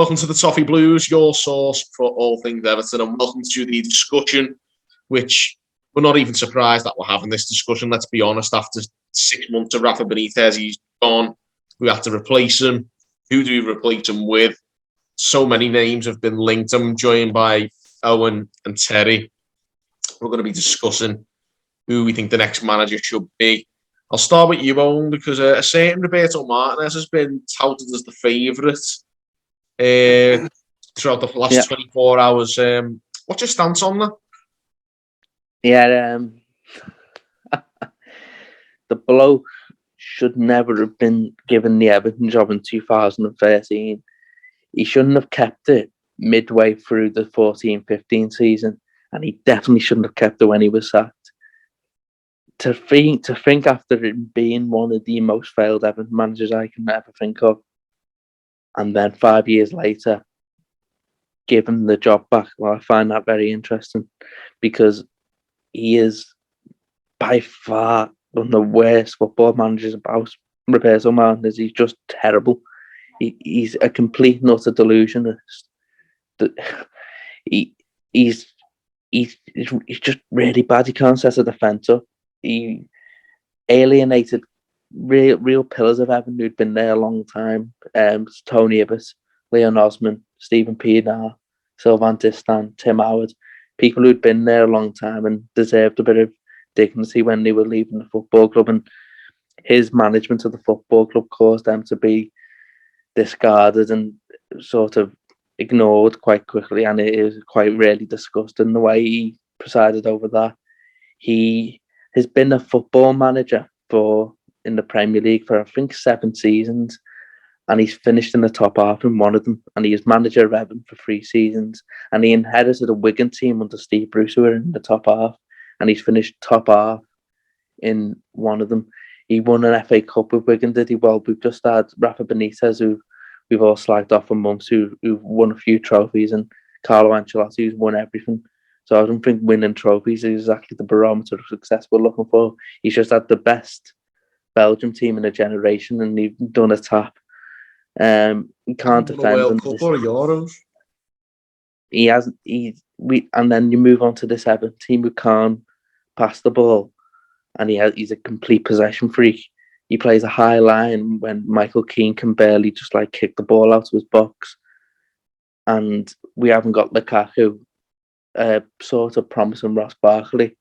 Welcome to the Toffee Blues, your source for all things Everton, and welcome to the discussion, which we're not even surprised that we're having this discussion. Let's be honest, after 6 months of Rafa Benitez, he's gone. We have to replace him. Who do we replace him with? So many names have been linked. I'm joined by Owen and Terry. We're going to be discussing who we think the next manager should be. I'll start with you, Owen, because a certain Roberto Martinez has been touted as the favourite throughout the last 24 hours. What's your stance on that? Yeah, the bloke should never have been given the Everton job in 2013. He shouldn't have kept it midway through the 14-15 season, and he definitely shouldn't have kept it when he was sacked. To think after him being one of the most failed Everton managers I can ever think of, and then 5 years later, give him the job back. Well, I find that very interesting because he is by far one of the worst football managers about. Roberto Martinez, he's just terrible. He's a complete and utter delusionist. He's just really bad. He can't set a defence up. He alienated real pillars of Everton who'd been there a long time. Tony Ibbott, Leon Osman, Stephen Pienaar, Sylvain Distin, Tim Howard, people who'd been there a long time and deserved a bit of dignity when they were leaving the football club. And his management of the football club caused them to be discarded and sort of ignored quite quickly. And it is quite really disgusting the way he presided over that. He has been a football manager in the Premier League for I think 7 seasons, and he's finished in the top half in one of them, and he was manager of Everton for 3 seasons, and he inherited a Wigan team under Steve Bruce who were in the top half, and he's finished top half in one of them. He won an FA Cup with Wigan, did he? Well, we've just had Rafa Benitez, who we've all slagged off for months, who won a few trophies, and Carlo Ancelotti, who's won everything. So I don't think winning trophies is exactly the barometer of success we're looking for. He's just had the best Belgium team in a generation, and he's done a tap. He can't defend. A World Cup or Euros. He hasn't. And then you move on to this Everton team who can't pass the ball, and he's a complete possession freak. He plays a high line when Michael Keane can barely just kick the ball out of his box, and we haven't got Lukaku, sort of promising Ross Barkley,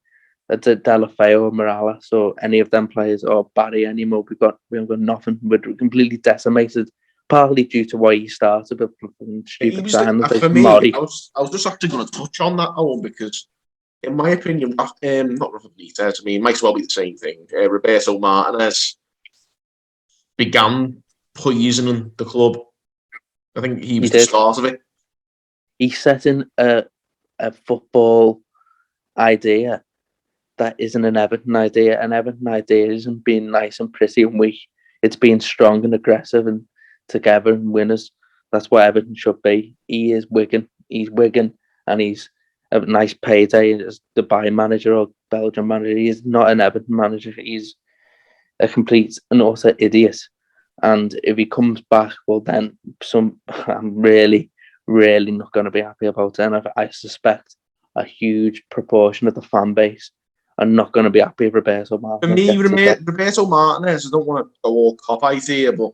Delafeu or Morales or any of them players, or Barry anymore. We haven't got nothing. We're completely decimated, partly due to why he started with stupid signings. For me, I was just actually going to touch on that, Owen, because in my opinion, not Rafa Benitez, I mean, it might as well be the same thing. Roberto Martinez began poisoning the club. I think he was the start of it. He set in a football idea that isn't an Everton idea. An Everton idea isn't being nice and pretty and weak. It's being strong and aggressive and together and winners. That's what Everton should be. He is Wigan. He's Wigan, and he's a nice payday as Dubai manager or Belgium manager. He is not an Everton manager. He's a complete and utter idiot. And if he comes back, well, then I'm really, really not going to be happy about it. And I suspect a huge proportion of the fan base are not going to be happy with Roberto Martinez. For me, Roberto Martinez, I don't want to go all cop-eyed here, but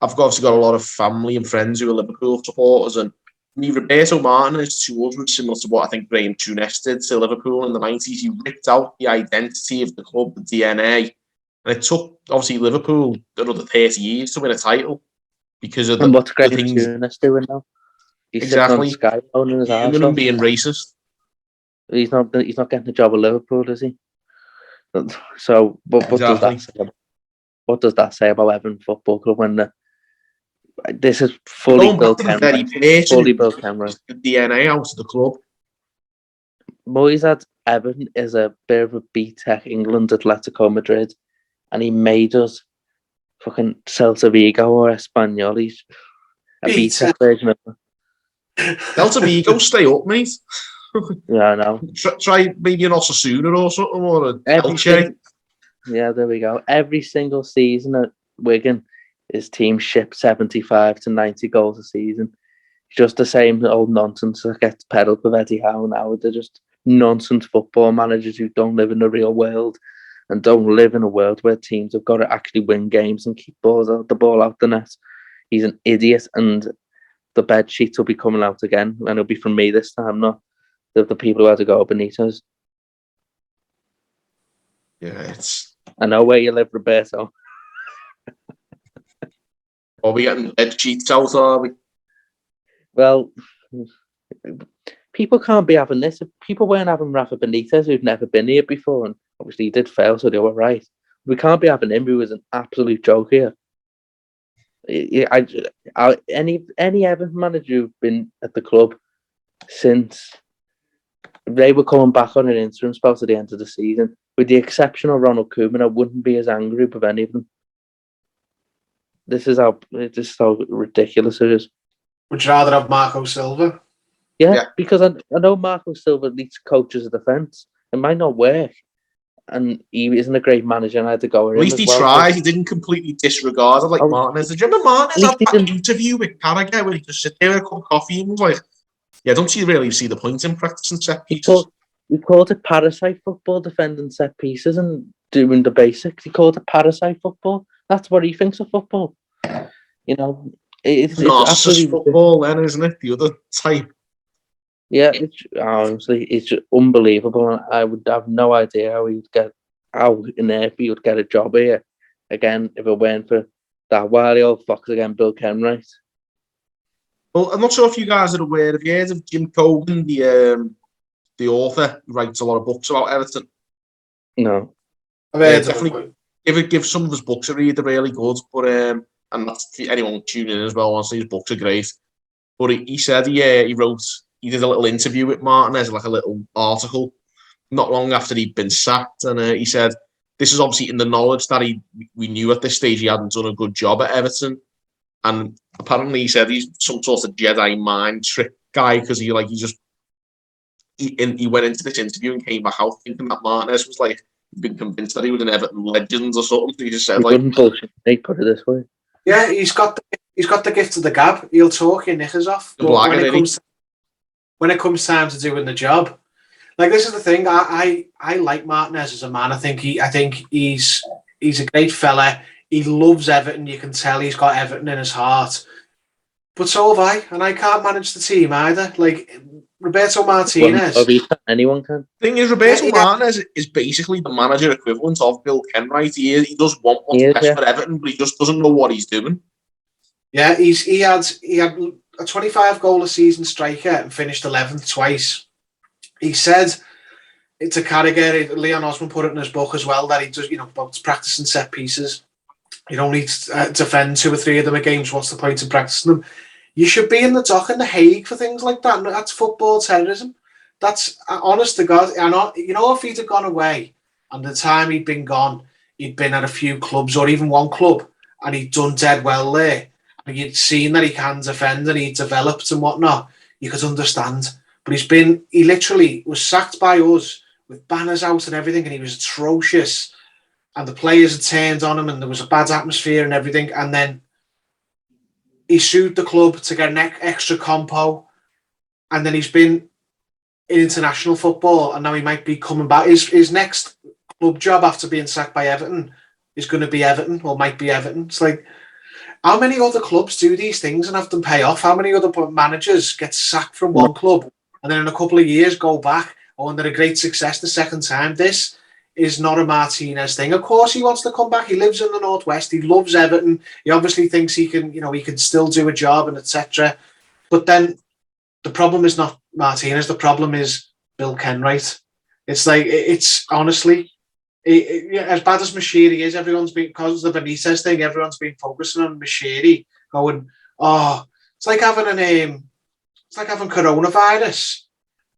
I've obviously got a lot of family and friends who are Liverpool supporters, and for me, Roberto Martinez to us was similar to what I think Graham Tunis did to Liverpool in the 90s. He ripped out the identity of the club, the DNA, and it took, obviously, Liverpool another 30 years to win a title because of what's Graham Tunis doing now? He's exactly. Sitting on Sky owning his arse and being racist. He's not getting the job at Liverpool, is he? So, what does that say about Everton Football Club when this is fully built Cameron? Fully built Cameron. The DNA out of the club. Moyes had Everton is a bit of a B-Tech England Atletico Madrid, and he made us fucking Celta Vigo or Espanyol. He's a B-Tech version of them. Celta Vigo, stay up, mate. Yeah, I know. Try maybe an Osasuna or something, or a Dyche. Yeah, there we go. Every single season at Wigan, his team shipped 75 to 90 goals a season. just the same old nonsense that gets peddled with Eddie Howe now. They're just nonsense football managers who don't live in the real world and don't live in a world where teams have got to actually win games and keep the ball out the net. He's an idiot, and the bed sheets will be coming out again, and it'll be from me this time, not the people who had to go Benitez. Yeah, I know where you live, Roberto. Are we getting bed sheets out, are we? Well, people can't be having this. If people weren't having Rafa Benitez, who'd never been here before, and obviously he did fail, so they were right. We can't be having him, who was an absolute joke here. Any Everton manager who've been at the club since they were coming back on an interim spell at the end of the season, with the exception of Ronald Koeman, I wouldn't be as angry with any of them. This is how ridiculous it is. Would you rather have Marco Silva? Yeah. Because I know Marco Silva needs coaches of defence. It might not work. And he isn't a great manager, and I had to go. At least he tried. He didn't completely disregard it like Martinez. Did you remember Martinez had that interview with Carragher where he just sit there with a cup of coffee and was like, yeah, don't you really see the point in practicing set pieces? He called it parasite football, defending set pieces and doing the basics. He called it parasite football. That's what he thinks of football. You know, it's absolutely football, then, isn't it? The other type. Yeah, honestly, it's just unbelievable. And I would have no idea how he would get a job here again if it weren't for that wily old fox again, Bill Kenwright. Well, I'm not sure if you guys are aware. Have you heard of Jim Cogan, the author who writes a lot of books about Everton? No. I've heard definitely give some of his books a read. They're really good. But and that's anyone tuning in as well. Honestly, his books are great. But he said he did a little interview with Martinez, like a little article, not long after he'd been sacked, and he said this is obviously in the knowledge that we knew at this stage he hadn't done a good job at Everton, and apparently he said he's some sort of Jedi mind trick guy because he went into this interview and came back out thinking that Martinez was like been convinced that he was an Everton legend or something. So he just said like, bullshit. They put it this way. Yeah, he's got the gift of the gab. He'll talk your knickers off. But when it comes time to doing the job, like this is the thing. I like Martinez as a man. I think he's a great fella. He loves Everton. You can tell he's got Everton in his heart. But so have I, and I can't manage the team either. Like Roberto Martinez. Anyone can. Thing is, Roberto Martinez is basically the manager equivalent of Bill Kenwright. He does want what's best for Everton, but he just doesn't know what he's doing. Yeah, he had a 25 goal a season striker and finished 11th twice. He said to Carragher, Leon Osman put it in his book as well, that he does, about practicing set pieces. You don't need to defend 2 or 3 of them a game. So what's the point in practicing them? You should be in the dock in The Hague for things like that. That's football terrorism. That's honest to God. If he'd have gone away and the time he'd been gone, he'd been at a few clubs or even one club and he'd done dead well there. And you'd seen that he can defend and he developed and whatnot. You could understand. But he literally was sacked by us with banners out and everything, and he was atrocious. And the players had turned on him and there was a bad atmosphere and everything. And then he sued the club to get an extra compo. And then he's been in international football and now he might be coming back. His next club job after being sacked by Everton is going to be Everton or might be Everton. It's like, how many other clubs do these things and have them pay off? How many other managers get sacked from one club and then in a couple of years go back and they're a great success the second time? This is not a Martinez thing. Of course he wants to come back. He lives in the Northwest. He loves Everton. He obviously thinks he can still do a job and etc. But then the problem is not Martinez. The problem is Bill Kenwright. It's like, it's honestly, as bad as Mashiri is, everyone's been, because of the Benitez thing, everyone's been focusing on Mashiri, going, it's like having coronavirus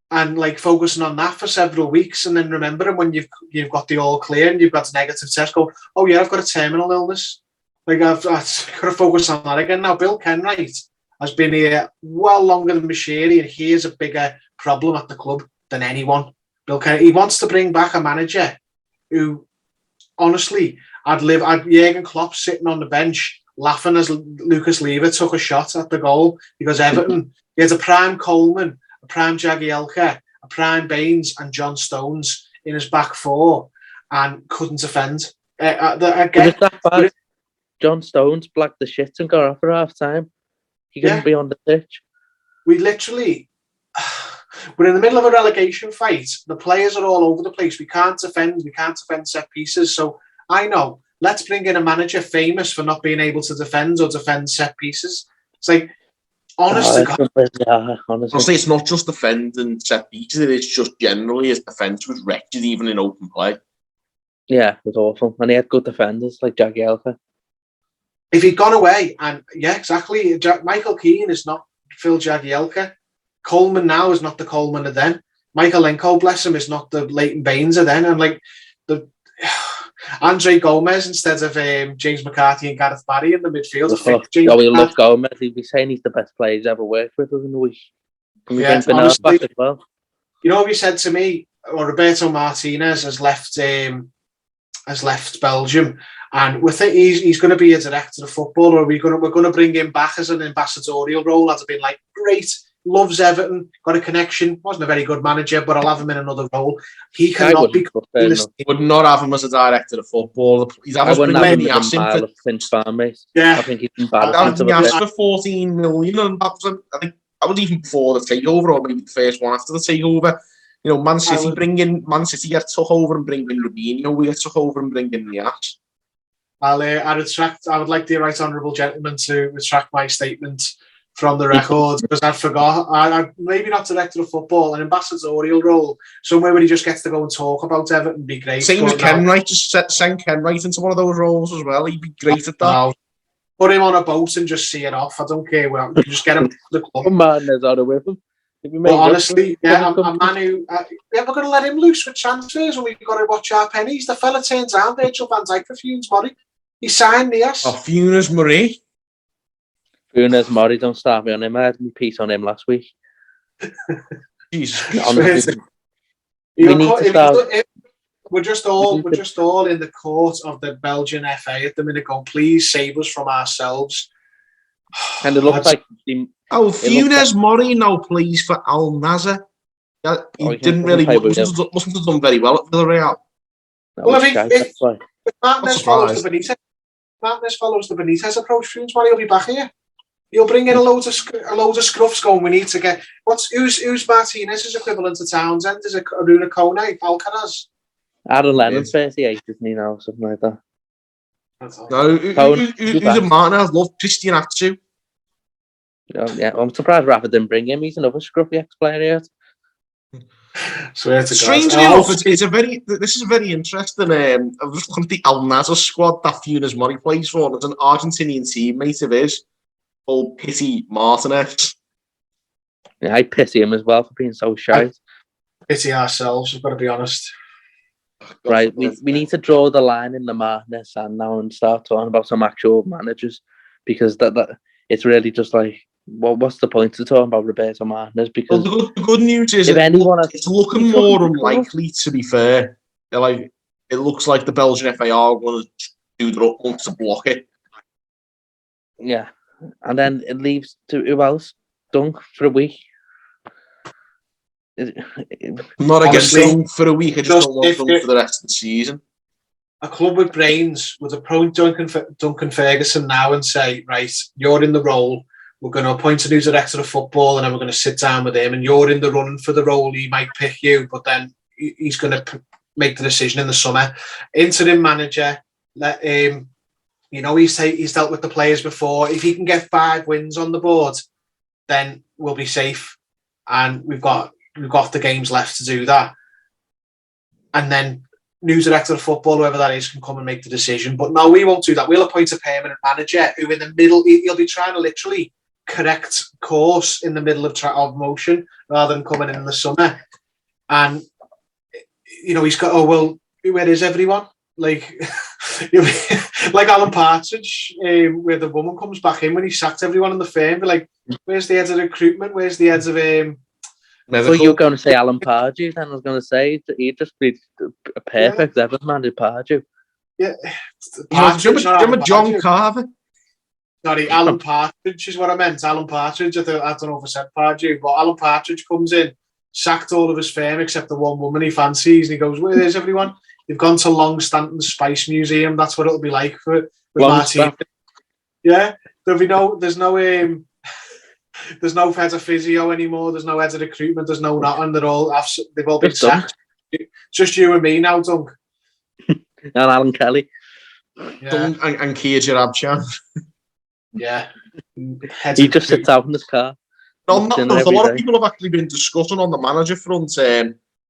and like focusing on that for several weeks, and then remembering when you've got the all clear and you've got a negative test, go, oh yeah, I've got a terminal illness. Like I've got to focus on that again. Now Bill Kenwright has been here well longer than Mashiri, and he is a bigger problem at the club than anyone. Bill Kenwright, he wants to bring back a manager who, honestly, Jurgen Klopp sitting on the bench laughing as Lucas Leiva took a shot at the goal because Everton, he had a prime Coleman, a prime Jagielka, a prime Baines and John Stones in his back four and couldn't defend. Was it that bad? John Stones blacked the shit and got off for half time. He couldn't be on the pitch. We literally, we're in the middle of a relegation fight. The players are all over the place. We can't defend set pieces. So I know, let's bring in a manager famous for not being able to defend or defend set pieces. It's like, honestly, it's not just defending set pieces, it's just generally his defence was wretched even in open play. Yeah, it was awful. And he had good defenders like Jagielka. If he'd gone away, and yeah, exactly, Michael Keane is not Phil Jagielka. Coleman now is not the Coleman of then. Michael Lenko, bless him, is not the Leighton Baines of then. And like the Andre Gomez instead of James McCarthy and Gareth Barry in the midfield. We love Gomez. He'd be saying he's the best player he's ever worked with in the week. Honestly, as well. You know what he said to me? Roberto Martinez has left Belgium, and we think he's going to be a director of football, or we're going to bring him back as an ambassadorial role. I'd have been like, great, loves Everton, got a connection, wasn't a very good manager, but I'll have him in another role. He cannot be. Would not have him as a director of football. He's I wouldn't have him as a Finch farm, yeah. I think he's embarrassing. He asked for 14 million, and I think that was even before the takeover, or maybe the first one after the takeover. You know, Man City get took over and bring in Rubinho. We get took over and bring in Nias. I would like the right honourable gentleman to retract my statement from the record because I forgot. I maybe not director of football, an ambassadorial role, somewhere where he just gets to go and talk about Everton would be great. Same as Kenwright, just send Kenwright into one of those roles as well. He'd be great at that. No. Put him on a boat and just see it off. I don't care. Well, just get him to the club. Madness out of with him. But honestly, a man who we're going to let him loose with transfers when we've got to watch our pennies. The fella turns down Virgil van Dijk for Funes Murray. He signed Nias. Oh, Funes Murray. Funes Murray, don't start me on him. I had my piece on him last week. Jesus. We're just all in the court of the Belgian FA at the minute going, please save us from ourselves. And it looks like Funes Murray now plays for Al Nassr. He mustn't have done very well at Villarreal. Well, if Martinez follows the Benitez approach, Funes Murray will be back here. He'll bring in a load of scruffs going. We need to get who's Martinez's equivalent to Townsend? Is it Aruna Kone, Alcaraz? Aaron Lennon's 38, isn't he now? Something like that. No, who's a Martinez? Love Christian Atsu. Yeah, I'm surprised Rafa didn't bring him. He's another scruffy ex-player here. Strangely enough, this is a very interesting. I've just looked at the Al Nassr squad that Funes Murray plays for. There's an Argentinian teammate of his called Pity Martinez. Yeah, I pity him as well for being so shy. Pity ourselves, we've got to be honest. Right, we need to draw the line in the Martinez and now and start talking about some actual managers, because that it's really just like, what's the point of talking about Roberto Martinez? Because the good news is it's looking more unlikely, to be fair. Like, it looks like the Belgian FA are going to do their utmost to block it. Yeah, and then it leaves to who else? Dunk for a week. Not against Dunk for a week. I just don't want Dunk for the rest of the season. A club with brains would appoint Duncan Ferguson now and say, right, you're in the role. We're going to appoint a new director of football, and then we're going to sit down with him, and you're in the running for the role. He might pick you, but then he's going to make the decision in the summer. Interim manager, let him. You know, he's dealt with the players before. If he can get 5 wins on the board, then we'll be safe, and we've got the games left to do that. And then new director of football, whoever that is, can come and make the decision. But no, we won't do that. We'll appoint a permanent manager who, in the middle, he'll be trying to literally correct course in the middle of motion rather than coming in the summer. And you know, he's got, oh well, where is everyone? Like like Alan Partridge, where the woman comes back in when he sacked everyone in the firm. Be like, where's the head of recruitment? Where's the heads of So you're going to say Alan Pardew? Then I was going to say he'd just be a perfect Everton man, Pardew. Yeah, Remember John Carver? Sorry, Alan Partridge is what I meant. Alan Partridge. I don't know if I said Pardew, but Alan Partridge comes in, sacked all of his firm except the one woman he fancies, and he goes, "Where is everyone? You've gone to Longstanton Spice Museum. That's what it'll be like with Martinez." Yeah, there's no head of physio anymore. There's no head of recruitment. There's no nothing. They've all been sacked. Just you and me now, Dunk. And Alan Kelly. Yeah. Dunk and Kia Jarabchan. Yeah. He just sits out in his car. No, a lot of people have actually been discussing on the manager front.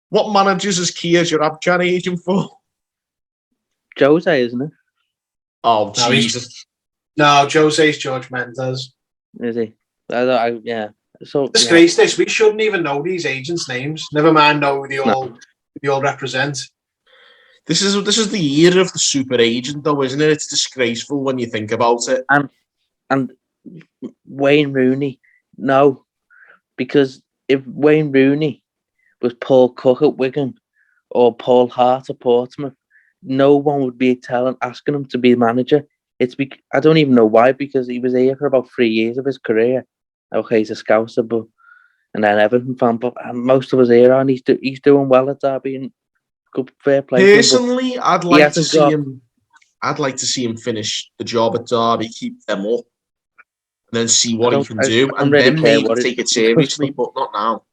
What managers is Kia Jarabchan agent for? Jose, isn't it? Oh, no, Jesus. No, Jose's George Mendes. Is he? Yeah. So disgrace this. We shouldn't even know these agents' names. Never mind know who they all represent. This is the era of the super agent, though, isn't it? It's disgraceful when you think about it. And Wayne Rooney, no, because if Wayne Rooney was Paul Cook at Wigan or Paul Hart at Portsmouth, no one would be asking him to be manager. I don't even know why, because he was here for about 3 years of his career. Okay, he's a Scouser, and then Everton fan, but most of us here, and he's doing well at Derby and good fair play. Personally, I'd like to see him finish the job at Derby, keep them up, and then see what he can do, and then maybe take it seriously, but not now.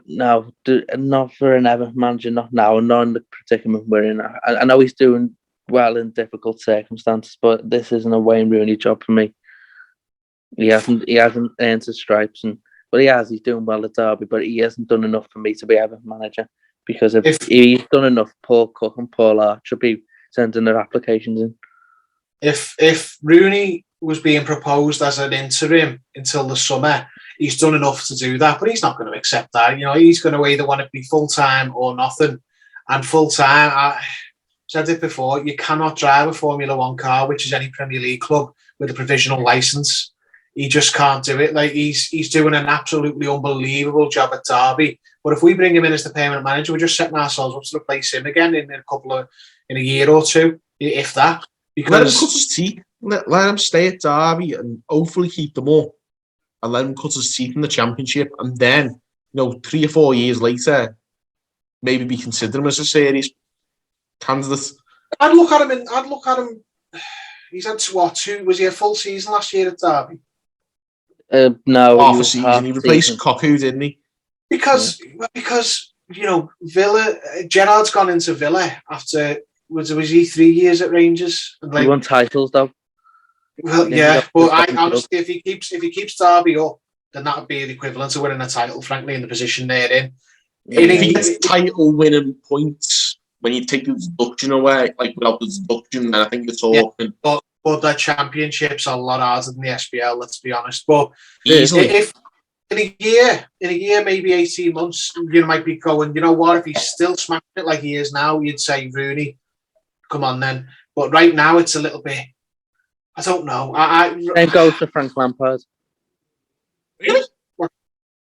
No, not for an Everton manager, not now, not in the predicament we're in. I know he's doing well in difficult circumstances, but this isn't a Wayne Rooney job for me. He hasn't earned his stripes, but he's doing well at Derby, but he hasn't done enough for me to be Everton manager, because if he's done enough, Paul Cook and Paul Hart should be sending their applications in. If Rooney was being proposed as an interim until the summer, he's done enough to do that, but he's not going to accept that. You know, he's going to either want to be full-time or nothing. And full-time, I said it before, you cannot drive a Formula One car, which is any Premier League club, with a provisional licence. He just can't do it. Like, he's doing an absolutely unbelievable job at Derby. But if we bring him in as the permanent manager, we're just setting ourselves up to replace him again in a year or two, if that. Because let him cut his teeth. Let him stay at Derby and hopefully keep them up, and let him cut his teeth in the Championship, and then 3 or 4 years later, maybe be considered him as a serious candidate. I'd look at him. He's had two? Was he a full season last year at Derby? No, half a season. He replaced Koku, didn't he? Because Villa. Gerrard's gone into Villa after was he 3 years at Rangers? And he won titles though. Well, yeah, but honestly, if he keeps Derby up, then that would be the equivalent to winning a title. Frankly, in the position they're in. If he gets title winning points when you take the deduction away, like without the deduction, then I think you're talking. Yeah, but the Championship's a lot harder than the SPL. Let's be honest. But easily, if in a year, maybe 18 months, you might be going, you know what? If he's still smashing it like he is now, you'd say Rooney, come on then. But right now, it's a little bit. I don't know. Same goes for Frank Lampard. Really?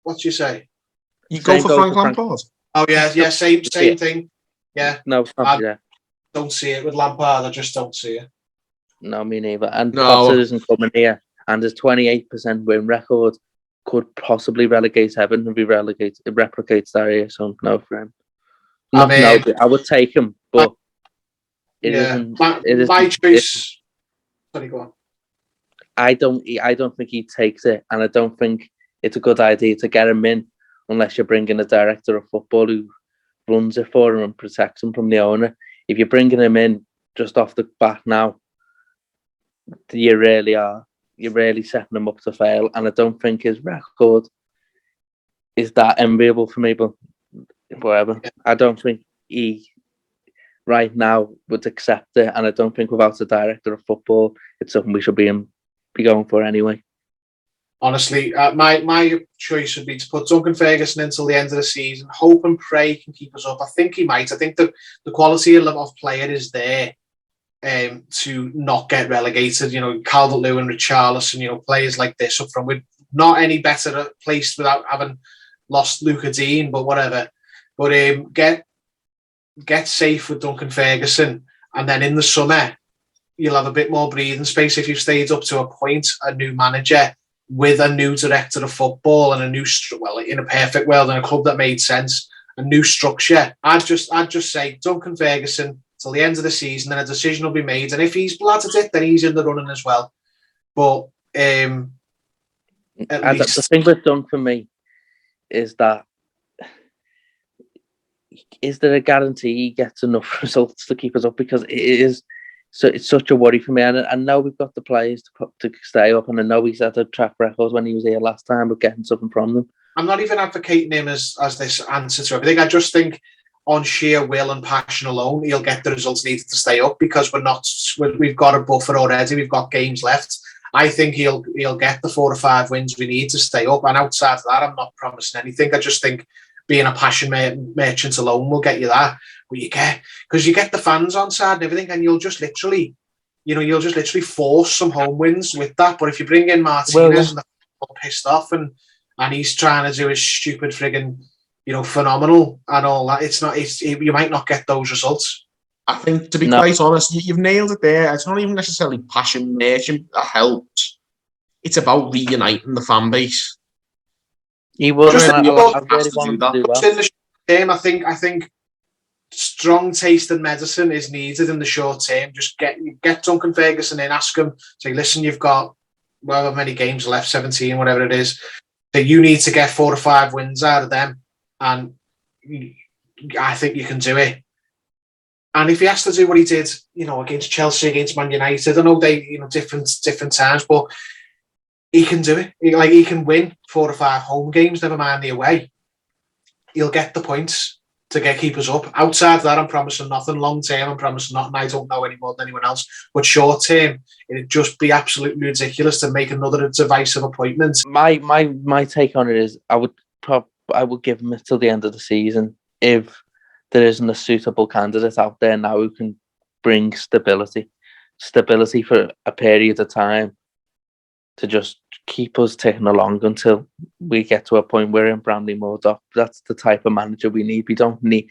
What you say? You go for Frank Lampard? Oh yeah, same thing. Yeah. No, I don't see it with Lampard. I just don't see it. No, me neither. And Potter isn't coming here, and his 28% win record could possibly relegate Everton and replicates that here. So no for him. I would take him, but it isn't. My choice. Sorry, go on. I don't think he takes it, and I don't think it's a good idea to get him in unless you're bringing a director of football who runs it for him and protects him from the owner. If you're bringing him in just off the bat now, you really are. You're really setting him up to fail, and I don't think his record is that enviable for me. But whatever, I don't think he right now would accept it, and I don't think without a director of football, it's something we should be going for anyway. Honestly, my choice would be to put Duncan Ferguson until the end of the season. Hope and pray he can keep us up. I think he might. I think the quality of player is there to not get relegated. Calvert-Lewin, Richarlison, players like this up front. We're not any better placed without having lost Luca Dean, but whatever. But get safe with Duncan Ferguson, and then in the summer, you'll have a bit more breathing space if you've stayed up to appoint a new manager with a new director of football and a new, well, in a perfect world, and a club that made sense, a new structure. I'd just say Duncan Ferguson till the end of the season, and a decision will be made. And if he's glad at it, then he's in the running as well. But at least the thing with Duncan for me is that, is there a guarantee he gets enough results to keep us up? Because it's such a worry for me. And I know we've got the players to stay up, and I know he's had a track record when he was here last time of getting something from them. I'm not even advocating him as this answer to everything. I just think on sheer will and passion alone, he'll get the results needed to stay up, because we've got a buffer already. We've got games left. I think he'll get the 4 or 5 wins we need to stay up. And outside of that, I'm not promising anything. I just think being a passion merchant alone will get you that. But because you get the fans on side and everything, and you'll just literally force some home wins with that. But if you bring in Martinez and they're pissed off and he's trying to do his stupid frigging, phenomenal and all that, you might not get those results. I think, to be quite honest, you've nailed it there. It's not even necessarily passion merchant that helps. It's about reuniting the fan base. He will. I really want to do that. In the short term, I think strong taste and medicine is needed in the short term. Just get Duncan Ferguson in, ask him, say, listen, you've got however many games left, 17, whatever it is, that you need to get 4 or 5 wins out of them, and I think you can do it. And if he has to do what he did, against Chelsea, against Man United, I know they, different times, but he can do it. He can win 4 or 5 home games, never mind the away. He'll get the points to keep us up. Outside of that, I'm promising nothing. Long term, I'm promising nothing. I don't know any more than anyone else. But short term, it'd just be absolutely ridiculous to make another divisive appointment. My take on it is, I would give him till the end of the season if there isn't a suitable candidate out there now who can bring stability for a period of time to just keep us ticking along until we get to a point where in Bramley mode up. That's the type of manager we need. We don't need.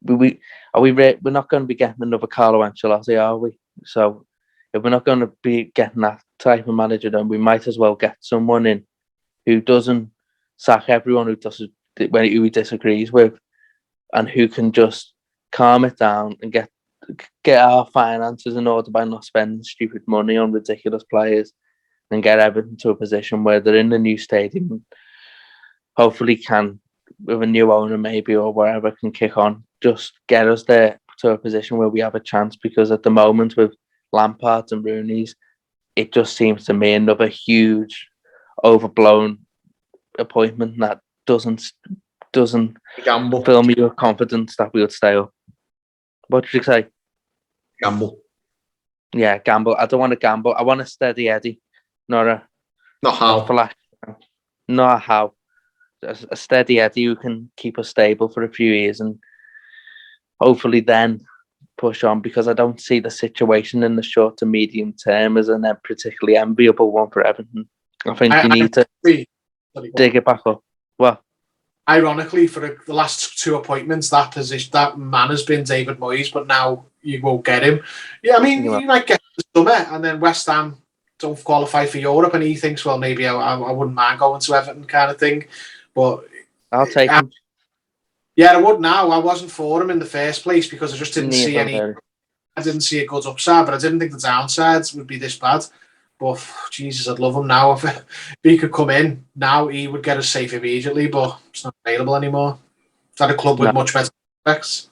We're not going to be getting another Carlo Ancelotti, are we? So if we're not going to be getting that type of manager, then we might as well get someone in who doesn't sack everyone who he disagrees with, and who can just calm it down and get our finances in order by not spending stupid money on ridiculous players, and get Everton to a position where they're in the new stadium. Hopefully can, with a new owner maybe, or wherever, can kick on. Just get us there to a position where we have a chance, because at the moment with Lampard and Rooney's, it just seems to me another huge overblown appointment that doesn't fill me with confidence that we would stay up. What did you say? Gamble. Yeah, gamble. I don't want to gamble. I want a steady Eddie. Not how. Not how. A steady Eddie who can keep us stable for a few years and hopefully then push on, because I don't see the situation in the short to medium term as a particularly enviable one for Everton. I think you need to dig it back up. Well, ironically, for the last 2 appointments, that man has been David Moyes, but now you won't get him. Yeah, I mean, you might get the summer, and then West Ham don't qualify for Europe, and he thinks, well, maybe I wouldn't mind going to Everton, kind of thing. But I'll take him. Yeah, I would now. I wasn't for him in the first place because I just didn't see any. I didn't see a good upside, but I didn't think the downsides would be this bad. But Jesus, I'd love him now. If he could come in now, he would get us safe immediately. But it's not available anymore. It's at a club with much better prospects.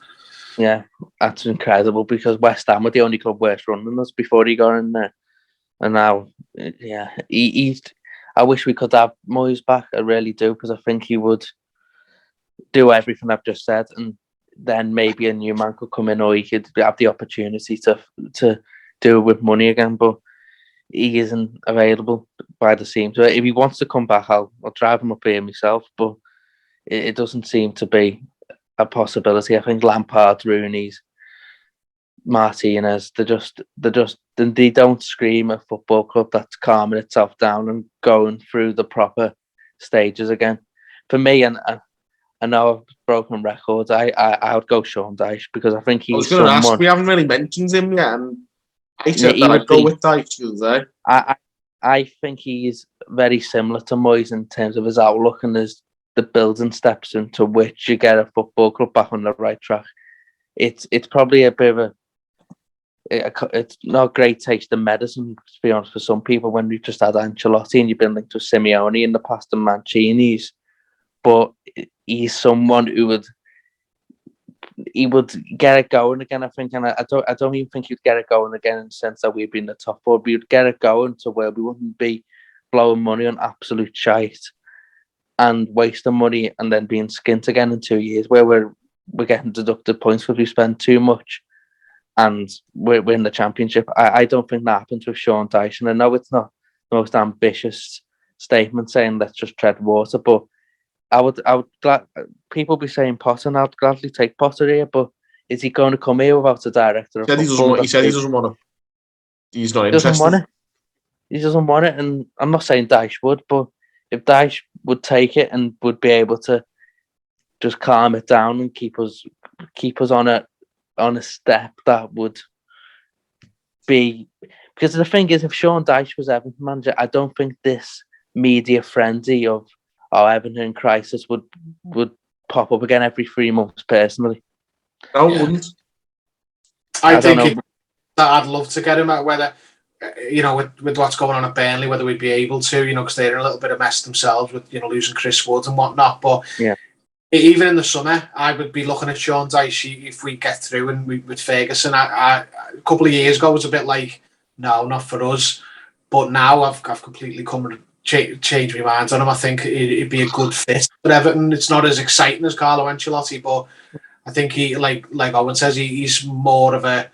Yeah, that's incredible, because West Ham were the only club worse run than us before he got in there. And now, yeah, I wish we could have Moyes back. I really do, because I think he would do everything I've just said, and then maybe a new man could come in, or he could have the opportunity to do it with money again. But he isn't available by the seams. So if he wants to come back, I'll drive him up here myself. But it doesn't seem to be a possibility. I think Lampard, Rooney's, Martinez, they don't scream a football club that's calming itself down and going through the proper stages again. For me, and I know I've broken records, I would go Sean Dyche, because I think he's someone. We haven't really mentioned him yet, and I said that I'd go with Dyche the other day. I think he's very similar to Moyes in terms of his outlook and the building steps into which you get a football club back on the right track. It's probably a bit of it's not great taste in medicine, to be honest, for some people when we've just had Ancelotti and you've been linked to Simeone in the past and Mancini's. But he's someone who would get it going again, I think, and I don't even think he'd get it going again in the sense that we'd be in the top four. We would get it going to where we wouldn't be blowing money on absolute shite and wasting money and then being skint again in 2 years, where we're getting deducted points because we spend too much and we're in the Championship. I don't think that happens with Sean Dyche, and I know it's not the most ambitious statement saying let's just tread water, but I would people be saying Potter, and I'd gladly take Potter here, but is he going to come here without a director of football? He said he doesn't want to. He's not interested. interested. He doesn't want it, and I'm not saying Dyche would, but if Dyche would take it and would be able to just calm it down and keep us on a step that would be, because the thing is, if Sean Dyche was Everton manager, I don't think this media frenzy of Everton in crisis would pop up again every 3 months. Personally, I wouldn't. I think I'd love to get him at whether, with what's going on at Burnley, whether we'd be able to, because they're in a little bit of mess themselves with, losing Chris Wood and whatnot. But yeah, even in the summer, I would be looking at Sean Dyche if we get through and with Ferguson. A couple of years ago was a bit like, no, not for us. But now I've completely change my mind on him. I think it'd be a good fit for Everton. It's not as exciting as Carlo Ancelotti, but I think he, like Owen says, he's more of a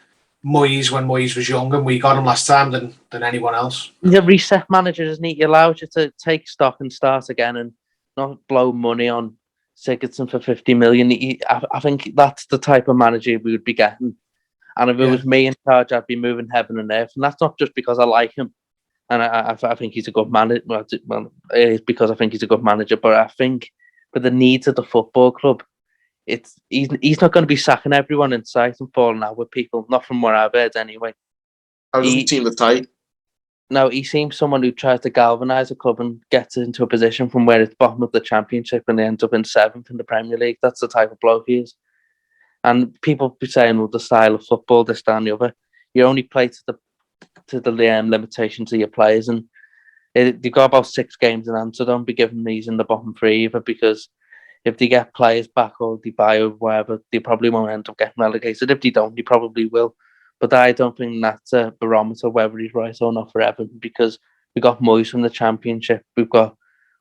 Moyes when Moyes was young, and we got him last time than anyone else. He's a reset manager, isn't he? He allows you to take stock and start again and not blow money on Sigurdsson for 50 million. I think that's the type of manager we would be getting. And if it was me in charge, I'd be moving heaven and earth. And that's not just because I like him. And I think he's a good manager. Well, it is because I think he's a good manager. But I think for the needs of the football club, he's not going to be sacking everyone in sight and falling out with people. Not from what I've heard, anyway. How does he seem the type? No, he seems someone who tries to galvanise a club and gets into a position from where it's bottom of the Championship and they end up in 7th in the Premier League. That's the type of bloke he is. And people be saying, well, the style of football, this, that, and the other. You only play to the limitations of your players, and you've got about 6 games in hand, so don't be giving these in the bottom 3 either, because if they get players back or they buy or whatever, they probably won't end up getting relegated. If they don't, they probably will. But I don't think that's a barometer whether he's right or not for Everton, because we got Moyes from the Championship, we've got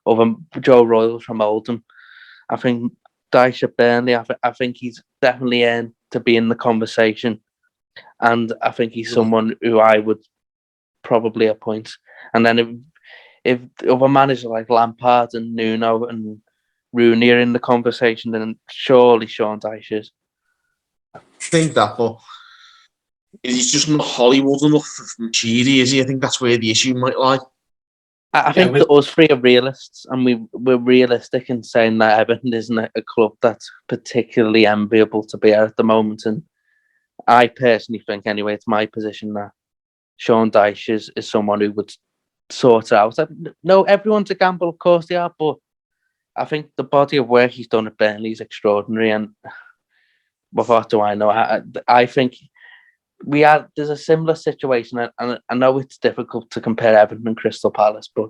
over Joe Royals from Oldham. I think Dyche at Burnley, I think he's definitely earned to be in the conversation, and I think he's someone who I would probably appoint. And then if other managers like Lampard and Nuno and Rooney are in the conversation, then surely Sean Dyche is. I think that, but he's just not Hollywood enough from cheesy, is he? I think that's where the issue might lie. I think that us 3 are realists, and we're realistic in saying that Everton isn't a club that's particularly enviable to be at the moment. And I personally think, anyway, it's my position that Sean Dyche is someone who would sort it out. No, everyone's a gamble, of course they are, but I think the body of work he's done at Burnley is extraordinary. And what do I know? I think there's a similar situation, and I know it's difficult to compare Everton and Crystal Palace, but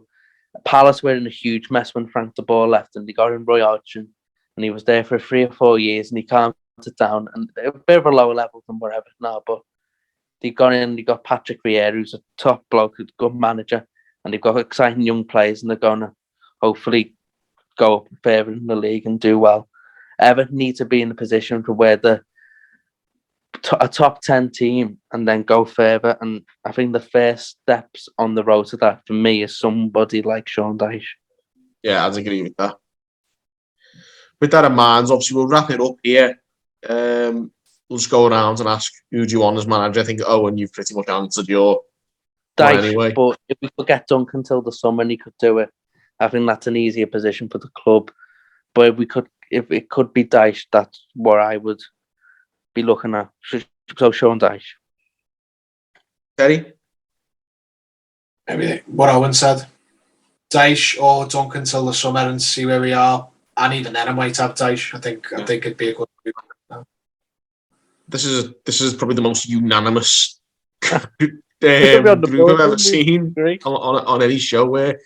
Palace were in a huge mess when Frank de Boer left, and they got in Roy Hodgson, and he was there for 3 or 4 years, and he calmed it down, and a bit of a lower level than where Everton are, but they got Patrick Vieira, who's a top bloke, a good manager, and they've got exciting young players, and they're going to hopefully go up further in the league and do well. Everton need to be in a position for where a top 10 team and then go further, and I think the first steps on the road to that for me is somebody like Sean Dyche. Yeah, I'd agree with that. With that in mind, obviously we'll wrap it up here. We'll just go around and ask who do you want as manager. I think Owen, you've pretty much answered your Dyche, anyway. But if we could get Duncan till the summer and he could do it, I think that's an easier position for the club. But if it could be Dyche, that's what I would be looking at. So Sean Dyche. Terry? Maybe what Owen said. Dyche or Duncan till the summer and see where we are. And even then, I might have Dyche. I think it'd be a good move. This is probably the most unanimous group I've ever seen on any show, where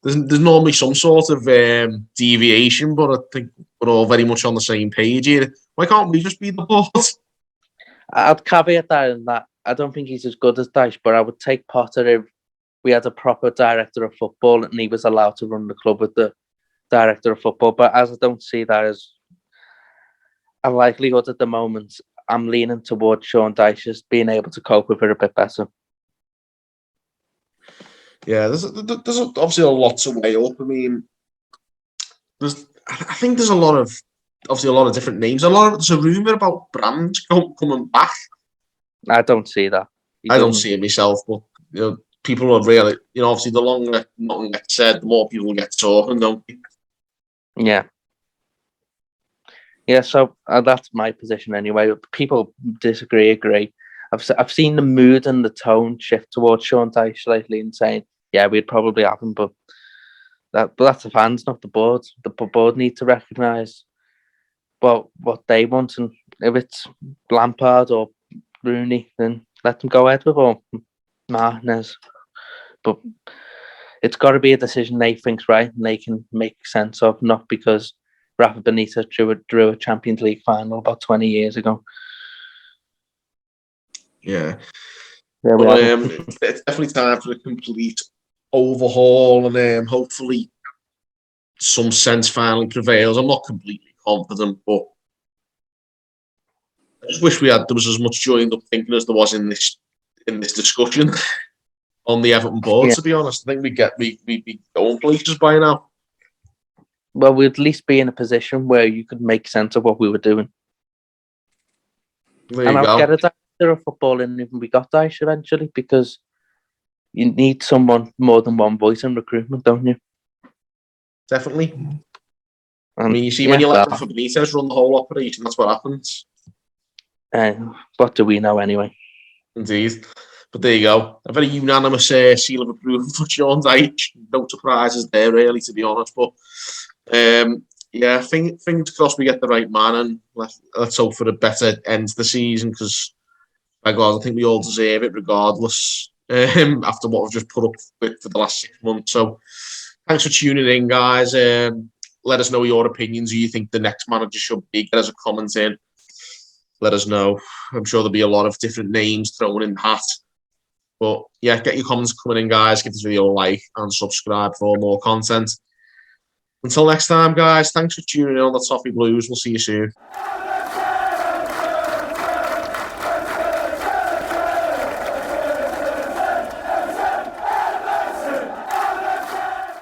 there's normally some sort of deviation, but I think we're all very much on the same page here. Why can't we just be the board? I'd caveat that in that I don't think he's as good as Dyche, but I would take Potter if we had a proper director of football and he was allowed to run the club with the director of football. But as I don't see that as a likelihood at the moment, I'm leaning towards Sean Dyche just being able to cope with it a bit better. Yeah, there's obviously a lot to weigh up. I mean, I think there's a lot of different names. There's a rumor about Brand coming back. I don't see that. I don't see it myself, but people are really, obviously the longer nothing gets said, the more people get talking, don't they? Yeah. Yeah, so that's my position anyway. People disagree, agree. I've seen the mood and the tone shift towards Sean Dyche lately and saying, yeah, we'd probably have him, but that's the fans, not the board. The board need to recognise what they want, and if it's Lampard or Rooney, then let them go ahead with, or Martinez. But it's got to be a decision they think's right and they can make sense of, not because Rafa Benitez drew a Champions League final about 20 years ago. Yeah. It's definitely time for a complete overhaul, and hopefully some sense finally prevails. I'm not completely confident, but I just wish there was as much joined up thinking as there was in this discussion on the Everton board. Yeah. To be honest, I think we'd be going places by now. Well, we'd at least be in a position where you could make sense of what we were doing. I'll get a director of football in if we got Dyche eventually, because you need someone more than one voice in recruitment, don't you? Definitely. I mean, you see, when you let Rafa Benitez run the whole operation, that's what happens. What do we know anyway? Indeed. But there you go. A very unanimous seal of approval for Sean Dyche. No surprises there, really, to be honest. But yeah, fingers crossed we get the right man, and let's hope for a better end to the season, because by God, I think we all deserve it regardless, after what we've just put up with for the last 6 months. So thanks for tuning in, guys. Let us know your opinions, who you think the next manager should be. Get us a comment in. Let us know. I'm sure there'll be a lot of different names thrown in the hat. But yeah, get your comments coming in, guys. Give this video a like and subscribe for more content. Until next time, guys, thanks for tuning in on the Toffee Blues. We'll see you soon.